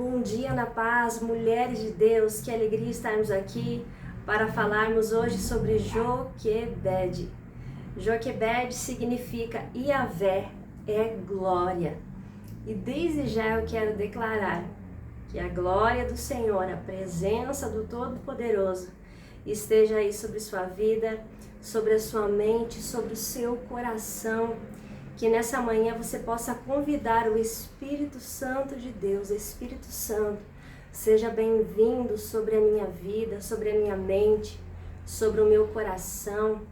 Bom dia na paz, mulheres de Deus, que alegria estarmos aqui para falarmos hoje sobre Joquebed. Joquebed significa Yahvé é glória. E desde já eu quero declarar que a glória do Senhor, a presença do Todo-Poderoso esteja aí sobre sua vida, sobre a sua mente, sobre o seu coração. Que nessa manhã você possa convidar o Espírito Santo de Deus. Espírito Santo, seja bem-vindo sobre a minha vida, sobre a minha mente, sobre o meu coração.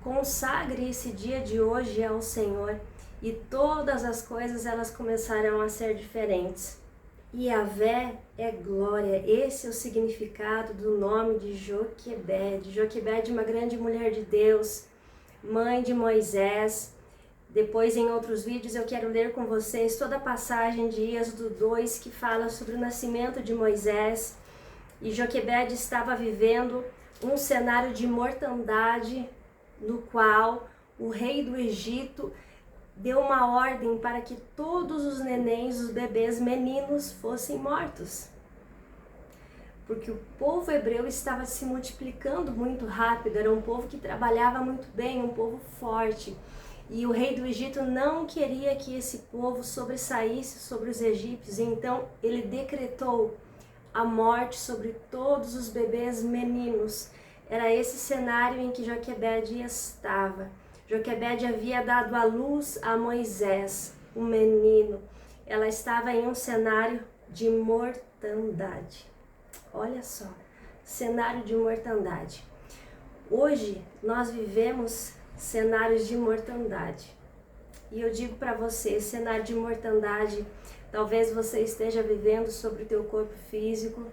Consagre esse dia de hoje ao Senhor e todas as coisas elas começarão a ser diferentes. Yahvé é glória, esse é o significado do nome de Joquebed. Joquebed, uma grande mulher de Deus, mãe de Moisés. Depois, em outros vídeos, eu quero ler com vocês toda a passagem de Êxodo 2 que fala sobre o nascimento de Moisés. E Joquebed estava vivendo um cenário de mortandade, no qual o rei do Egito deu uma ordem para que todos os nenéns, os bebês meninos, fossem mortos. Porque o povo hebreu estava se multiplicando muito rápido, era um povo que trabalhava muito bem, um povo forte. E o rei do Egito não queria que esse povo sobressaísse sobre os egípcios, então ele decretou a morte sobre todos os bebês meninos. Era esse cenário em que Joquebed estava. Joquebed havia dado à luz a Moisés, um menino. Ela estava em um cenário de mortandade. Olha só, cenário de mortandade. Hoje nós vivemos cenários de mortandade. E eu digo para você, cenário de mortandade, talvez você esteja vivendo sobre o teu corpo físico,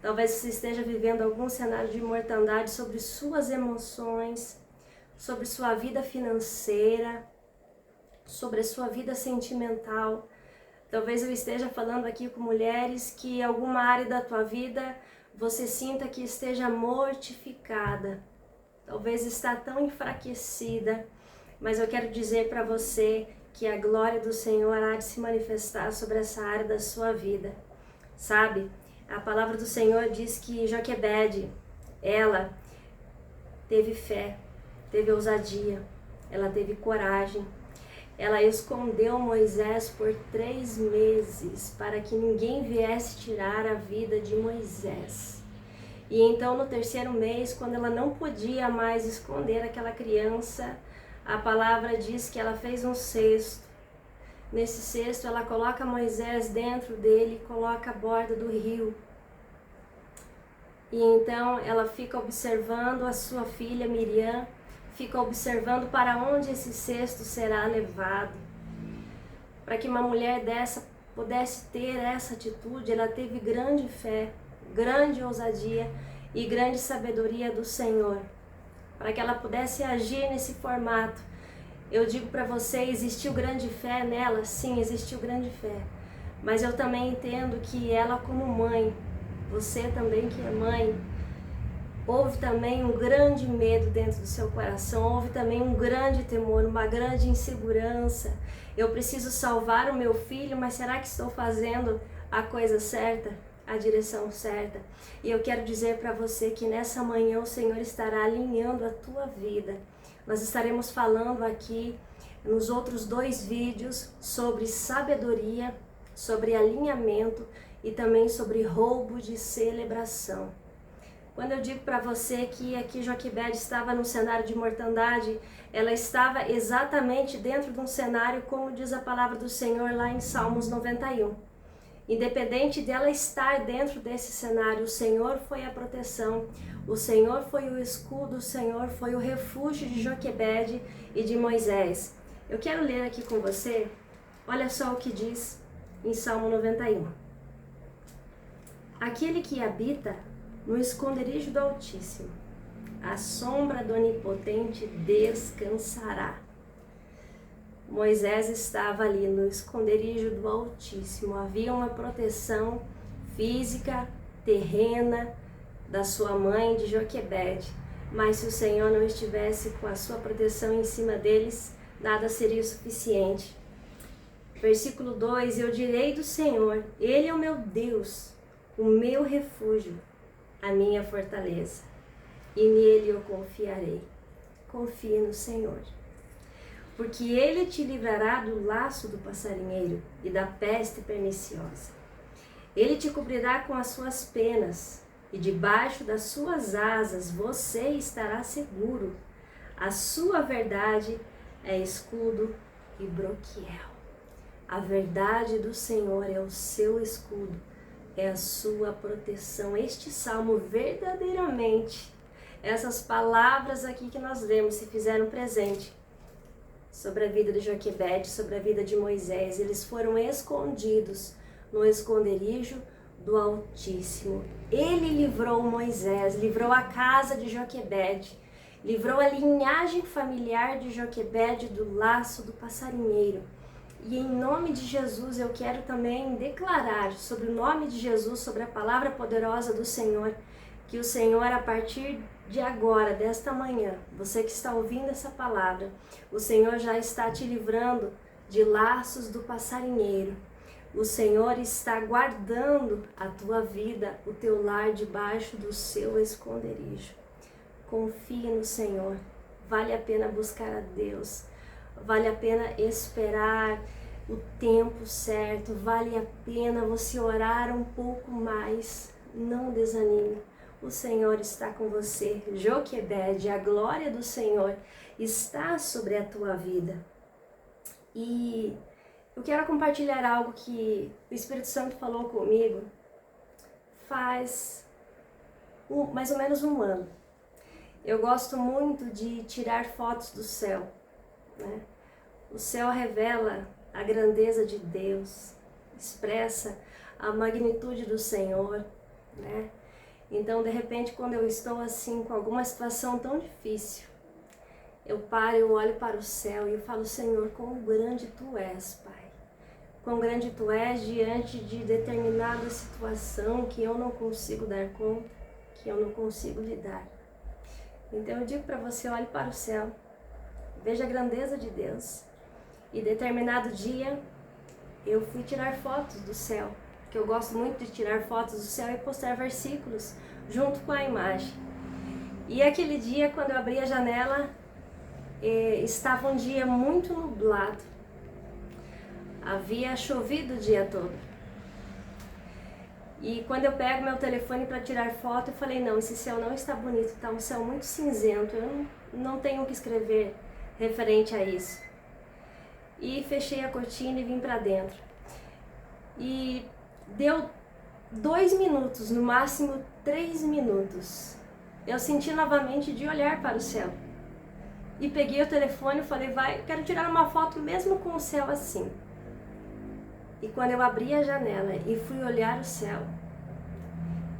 talvez você esteja vivendo algum cenário de mortandade sobre suas emoções, sobre sua vida financeira, sobre a sua vida sentimental. Talvez eu esteja falando aqui com mulheres que em alguma área da tua vida você sinta que esteja mortificada. Talvez está tão enfraquecida, mas eu quero dizer para você que a glória do Senhor há de se manifestar sobre essa área da sua vida. Sabe, a palavra do Senhor diz que Joquebed, ela teve fé, teve ousadia, ela teve coragem. Ela escondeu Moisés por 3 meses para que ninguém viesse tirar a vida de Moisés. E então no 3º mês, quando ela não podia mais esconder aquela criança, a palavra diz que ela fez um cesto. Nesse cesto ela coloca Moisés dentro dele e coloca a borda do rio. E então ela fica observando a sua filha Miriam, fica observando para onde esse cesto será levado. Para que uma mulher dessa pudesse ter essa atitude, ela teve grande fé, grande ousadia e grande sabedoria do Senhor, para que ela pudesse agir nesse formato. Eu digo para você, existiu grande fé nela? Sim, existiu grande fé, mas eu também entendo que ela como mãe, você também que é mãe, houve também um grande medo dentro do seu coração, houve também um grande temor, uma grande insegurança. Eu preciso salvar o meu filho, mas será que estou fazendo a coisa certa? A direção certa? E eu quero dizer para você que nessa manhã o Senhor estará alinhando a tua vida. Nós estaremos falando aqui nos outros 2 vídeos sobre sabedoria, sobre alinhamento e também sobre roubo de celebração. Quando eu digo para você que aqui Joquebed estava num cenário de mortandade, ela estava exatamente dentro de um cenário, como diz a palavra do Senhor lá em Salmos 91. Independente dela estar dentro desse cenário, o Senhor foi a proteção, o Senhor foi o escudo, o Senhor foi o refúgio de Joquebed e de Moisés. Eu quero ler aqui com você, olha só o que diz em Salmo 91. Aquele que habita no esconderijo do Altíssimo, à sombra do Onipotente descansará. Moisés estava ali no esconderijo do Altíssimo. Havia uma proteção física, terrena, da sua mãe, de Joquebed. Mas se o Senhor não estivesse com a sua proteção em cima deles, nada seria o suficiente. Versículo 2: Eu direi do Senhor, Ele é o meu Deus, o meu refúgio, a minha fortaleza, e nele eu confiarei. Confie no Senhor, porque Ele te livrará do laço do passarinheiro e da peste perniciosa. Ele te cobrirá com as suas penas, e debaixo das suas asas você estará seguro. A sua verdade é escudo e broquel. A verdade do Senhor é o seu escudo, é a sua proteção. Este salmo verdadeiramente, essas palavras aqui que nós lemos, se fizeram presente sobre a vida de Joquebede, sobre a vida de Moisés. Eles foram escondidos no esconderijo do Altíssimo. Ele livrou Moisés, livrou a casa de Joquebede, livrou a linhagem familiar de Joquebede do laço do passarinheiro. E em nome de Jesus eu quero também declarar sobre o nome de Jesus, sobre a palavra poderosa do Senhor, que o Senhor, a partir de agora, desta manhã, você que está ouvindo essa palavra, o Senhor já está te livrando de laços do passarinheiro. O Senhor está guardando a tua vida, o teu lar debaixo do seu esconderijo. Confie no Senhor, vale a pena buscar a Deus, vale a pena esperar o tempo certo, vale a pena você orar um pouco mais, não desanime. O Senhor está com você. Joquebede, a glória do Senhor está sobre a tua vida. E eu quero compartilhar algo que o Espírito Santo falou comigo faz mais ou menos um ano. Eu gosto muito de tirar fotos do céu, né? O céu revela a grandeza de Deus, expressa a magnitude do Senhor, né? Então, de repente, quando eu estou assim, com alguma situação tão difícil, eu paro, eu olho para o céu e eu falo: Senhor, quão grande Tu és, Pai. Quão grande Tu és diante de determinada situação que eu não consigo dar conta, que eu não consigo lidar. Então eu digo para você: olhe para o céu, veja a grandeza de Deus. E determinado dia eu fui tirar fotos do céu, porque eu gosto muito de tirar fotos do céu e postar versículos junto com a imagem. E aquele dia, quando eu abri a janela, estava um dia muito nublado. Havia chovido o dia todo. E quando eu pego meu telefone para tirar foto, eu falei: não, esse céu não está bonito, está um céu muito cinzento, eu não tenho o que escrever referente a isso. E fechei a cortina e vim para dentro. E deu 2 minutos, no máximo 3 minutos, eu senti novamente de olhar para o céu. E peguei o telefone e falei: vai, quero tirar uma foto mesmo com o céu assim. E quando eu abri a janela e fui olhar o céu,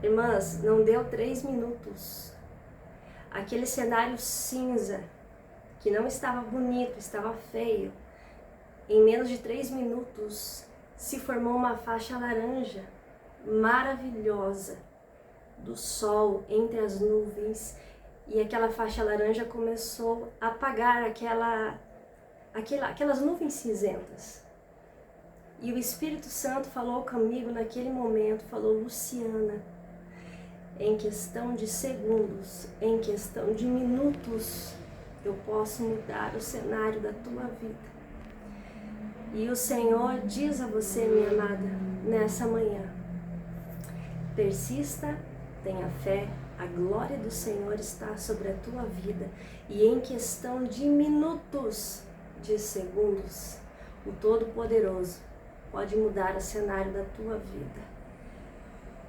irmãs, não deu 3 minutos. Aquele cenário cinza, que não estava bonito, estava feio, em menos de 3 minutos se formou uma faixa laranja maravilhosa do sol entre as nuvens, e aquela faixa laranja começou a apagar aquelas nuvens cinzentas. E o Espírito Santo falou comigo naquele momento, falou: Luciana, em questão de segundos, em questão de minutos, eu posso mudar o cenário da tua vida. E o Senhor diz a você, minha amada, nessa manhã: persista, tenha fé, a glória do Senhor está sobre a tua vida. E em questão de minutos, de segundos, o Todo-Poderoso pode mudar o cenário da tua vida.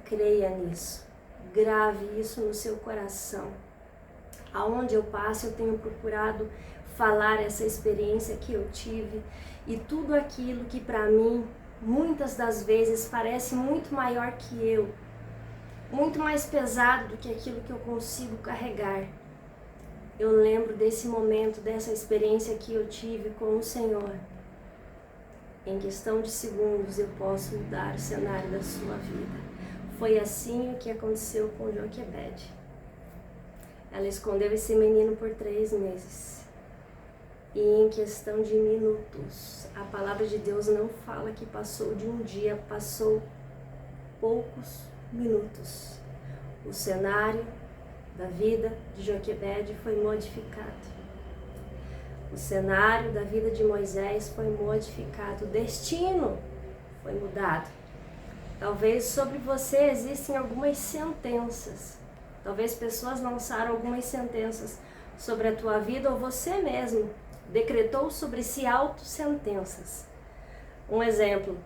Creia nisso, grave isso no seu coração. Aonde eu passo, eu tenho procurado falar essa experiência que eu tive, e tudo aquilo que para mim, muitas das vezes, parece muito maior que eu, muito mais pesado do que aquilo que eu consigo carregar. Eu lembro desse momento, dessa experiência que eu tive com o Senhor. Em questão de segundos eu posso mudar o cenário da sua vida. Foi assim o que aconteceu com Joquebede. Ela escondeu esse menino por 3 meses. e em questão de minutos. A palavra de Deus não fala que passou de um dia, passou poucos minutos. O cenário da vida de Joquebede foi modificado. O cenário da vida de Moisés foi modificado. O destino foi mudado. Talvez sobre você existem algumas sentenças. Talvez pessoas lançaram algumas sentenças sobre a tua vida, ou você mesmo decretou sobre si auto-sentenças. Um exemplo: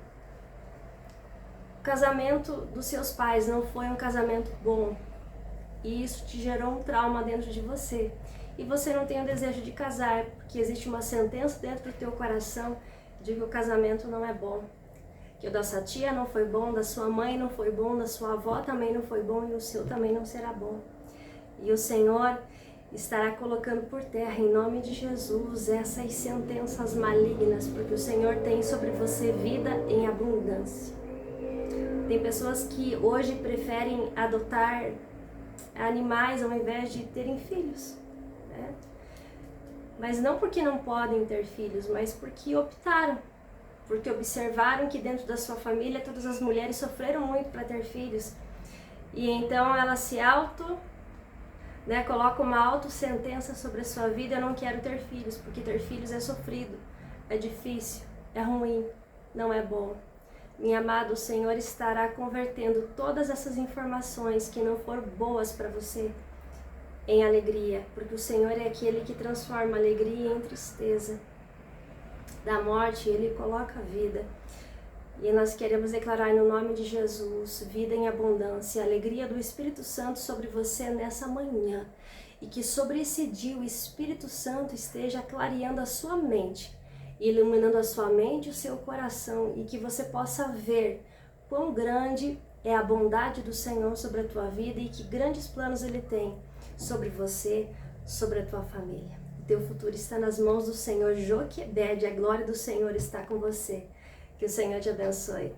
o casamento dos seus pais não foi um casamento bom, e isso te gerou um trauma dentro de você, e você não tem o desejo de casar, porque existe uma sentença dentro do teu coração de que o casamento não é bom, que o da sua tia não foi bom, da sua mãe não foi bom, da sua avó também não foi bom, e o seu também não será bom. E o Senhor estará colocando por terra, em nome de Jesus, essas sentenças malignas, porque o Senhor tem sobre você vida em abundância. Tem pessoas que hoje preferem adotar animais ao invés de terem filhos, né? Mas não porque não podem ter filhos, mas porque optaram, porque observaram que dentro da sua família todas as mulheres sofreram muito para ter filhos, e então elas se coloca uma auto-sentença sobre a sua vida: eu não quero ter filhos, porque ter filhos é sofrido, é difícil, é ruim, não é bom. Minha amada, o Senhor estará convertendo todas essas informações que não foram boas para você em alegria, porque o Senhor é aquele que transforma alegria em tristeza. Da morte, Ele coloca a vida. E nós queremos declarar no nome de Jesus, vida em abundância, alegria do Espírito Santo sobre você nessa manhã. E que sobre esse dia o Espírito Santo esteja clareando a sua mente, iluminando a sua mente e o seu coração, e que você possa ver quão grande é a bondade do Senhor sobre a tua vida e que grandes planos Ele tem sobre você, sobre a tua família. O teu futuro está nas mãos do Senhor. Joquebede, a glória do Senhor está com você. Que o Senhor te abençoe.